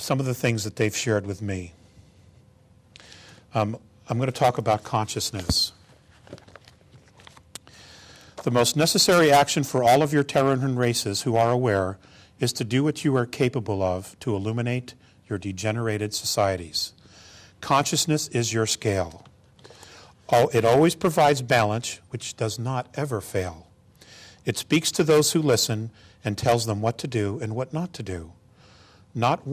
some of the things that they've shared with me. I'm going to talk about consciousness. The most necessary action for all of your Terran races who are aware is to do what you are capable of to illuminate your degenerated societies. Consciousness is your scale. It always provides balance, which does not ever fail. It speaks to those who listen and tells them what to do and what not to do. Not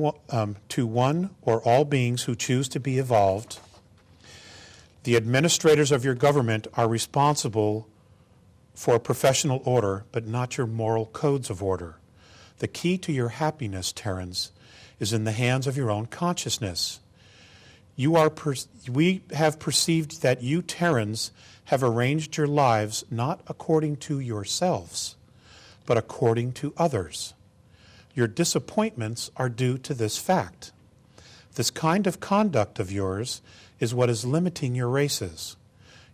to one or all beings who choose to be evolved. The administrators of your government are responsible for professional order, but not your moral codes of order. The key to your happiness, Terrans, is in the hands of your own consciousness. We have perceived that you, Terrans, have arranged your lives not according to yourselves, but according to others. Your disappointments are due to this fact. This kind of conduct of yours is what is limiting your races.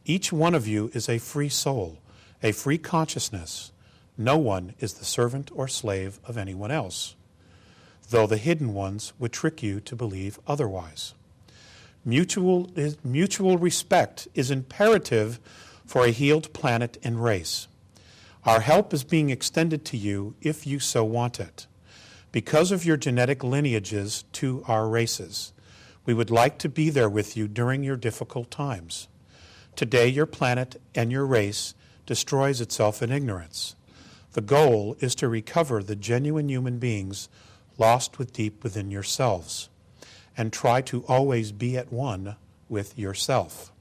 Each one of you is a free soul, a free consciousness. No one is the servant or slave of anyone else, though the hidden ones would trick you to believe otherwise. Mutual respect is imperative for a healed planet and race. Our help is being extended to you if you so want it. Because of your genetic lineages to our races, we would like to be there with you during your difficult times. Today, your planet and your race destroys itself in ignorance. The goal is to recover the genuine human beings lost deep within yourselves, and try to always be at one with yourself.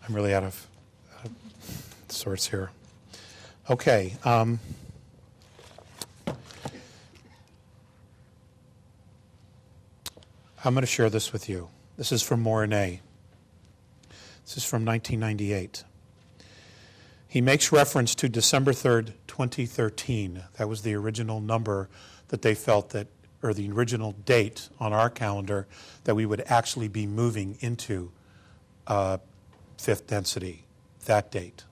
I'm really out of sorts here. Okay. I'm going to share this with you. This is from Mornay. This is from 1998. He makes reference to December 3rd, 2013. That was the original number that they felt that, or the original date on our calendar that we would actually be moving into fifth density, that date.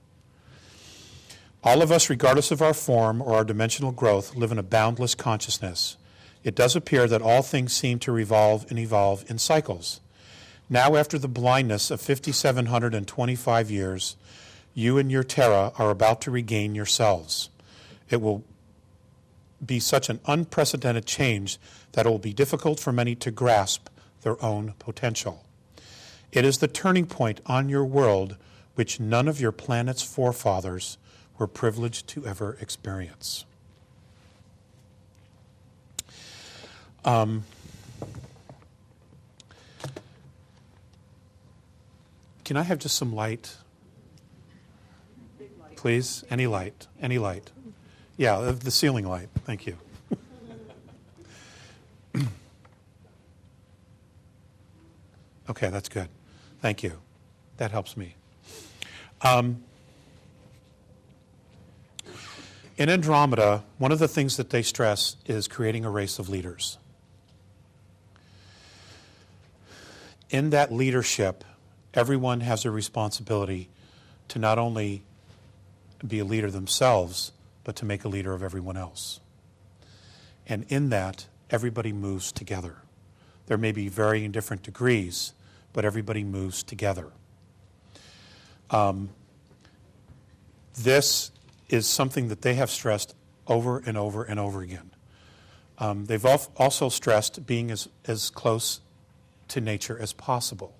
All of us, regardless of our form or our dimensional growth, live in a boundless consciousness. It does appear that all things seem to revolve and evolve in cycles. Now, after the blindness of 5,725 years, you and your Terra are about to regain yourselves. It will be such an unprecedented change that it will be difficult for many to grasp their own potential. It is the turning point on your world which none of your planet's forefathers were privileged to ever experience. Can I have just some light? Please? Any light? Any light? Yeah, the ceiling light. Thank you. Okay, that's good. Thank you. That helps me. In Andromeda, one of the things that they stress is creating a race of leaders. In that leadership, everyone has a responsibility to not only be a leader themselves, but to make a leader of everyone else. And in that, everybody moves together. There may be varying different degrees, but everybody moves together. This is something that they have stressed over and over and over again. They've also stressed being as close to nature as possible.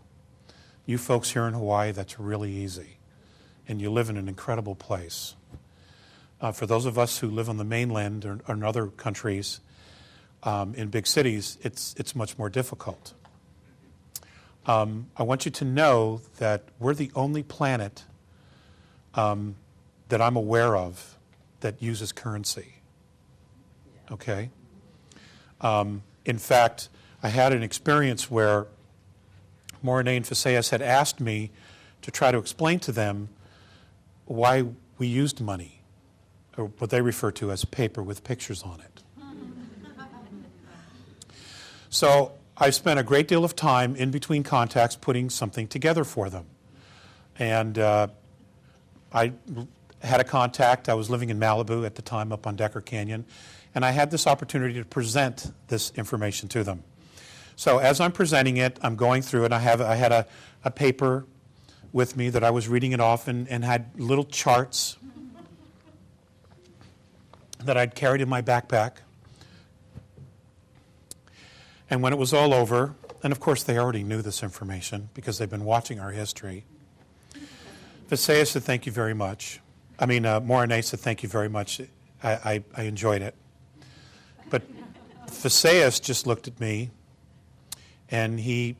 You folks here in Hawaii, that's really easy. And you live in an incredible place. For those of us who live on the mainland or in other countries, in big cities, it's much more difficult. I want you to know that we're the only planet that I'm aware of that uses currency. Okay? In fact, I had an experience where Mornay and Faseas had asked me to try to explain to them why we used money, or what they refer to as paper with pictures on it. So I spent a great deal of time in between contacts putting something together for them. And I had a contact. I was living in Malibu at the time up on Decker Canyon, and I had this opportunity to present this information to them. So as I'm presenting it, I'm going through it. I had a paper with me that I was reading it off and had little charts that I'd carried in my backpack. And when it was all over, and of course they already knew this information because they've been watching our history, Visaya said, thank you very much. Morane said, thank you very much. I enjoyed it. But Visayas just looked at me, and he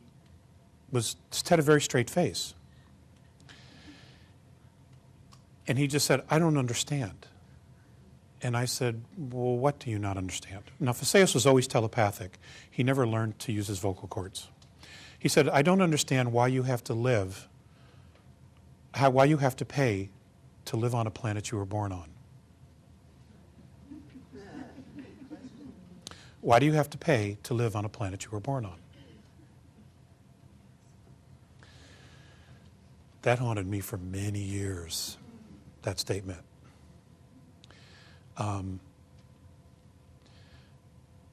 just had a very straight face. And he just said, I don't understand. And I said, well, what do you not understand? Now, Visayas was always telepathic. He never learned to use his vocal cords. He said, I don't understand why you have to live, why you have to pay to live on a planet you were born on. Why do you have to pay to live on a planet you were born on? That haunted me for many years, that statement.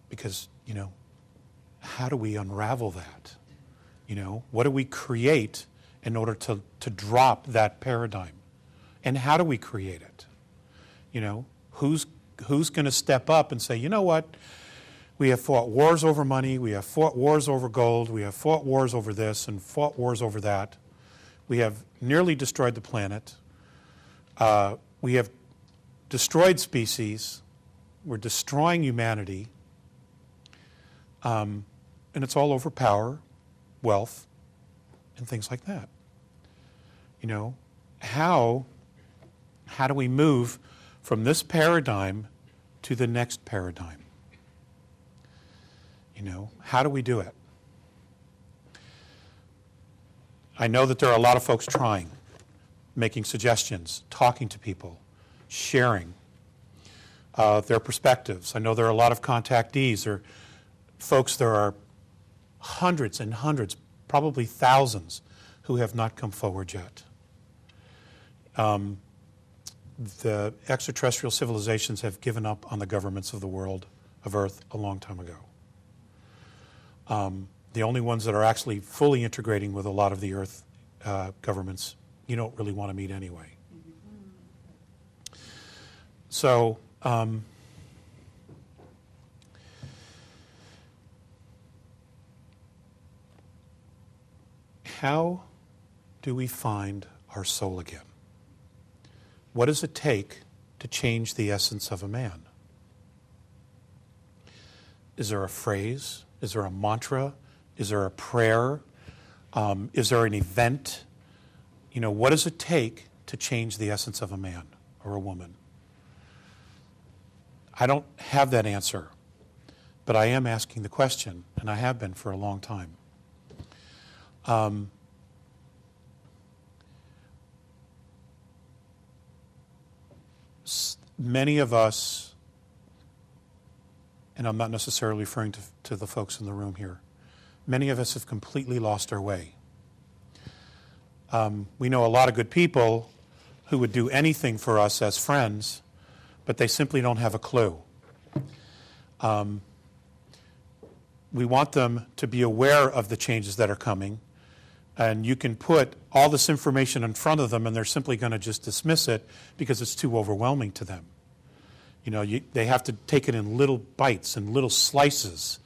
Because, how do we unravel that? What do we create in order to drop that paradigm? And how do we create it? Who's going to step up and say, you know what? We have fought wars over money. We have fought wars over gold. We have fought wars over this and fought wars over that. We have nearly destroyed the planet. We have destroyed species. We're destroying humanity. And it's all over power, wealth, and things like that. How do we move from this paradigm to the next paradigm? How do we do it? I know that there are a lot of folks trying, making suggestions, talking to people, sharing their perspectives. I know there are a lot of contactees or folks, there are hundreds and hundreds, probably thousands, who have not come forward yet. The extraterrestrial civilizations have given up on the governments of the world, of Earth, a long time ago. The only ones that are actually fully integrating with a lot of the Earth governments, you don't really want to meet anyway. So, how do we find our soul again? What does it take to change the essence of a man? Is there a phrase? Is there a mantra? Is there a prayer? Is there an event? What does it take to change the essence of a man or a woman? I don't have that answer, but I am asking the question, and I have been for a long time. Many of us, and I'm not necessarily referring to the folks in the room here, many of us have completely lost our way. We know a lot of good people who would do anything for us as friends, but they simply don't have a clue. We want them to be aware of the changes that are coming, and you can put all this information in front of them and they're simply going to just dismiss it because it's too overwhelming to them. They have to take it in little bites and little slices.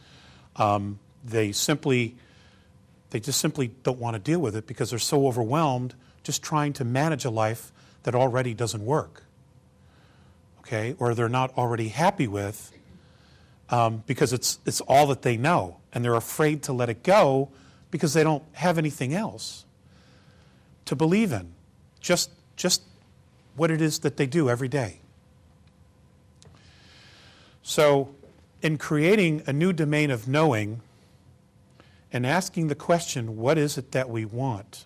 They just simply don't want to deal with it because they're so overwhelmed just trying to manage a life that already doesn't work. Okay? Or they're not already happy with because it's all that they know, and they're afraid to let it go because they don't have anything else to believe in. Just what it is that they do every day. So, in creating a new domain of knowing and asking the question, what is it that we want?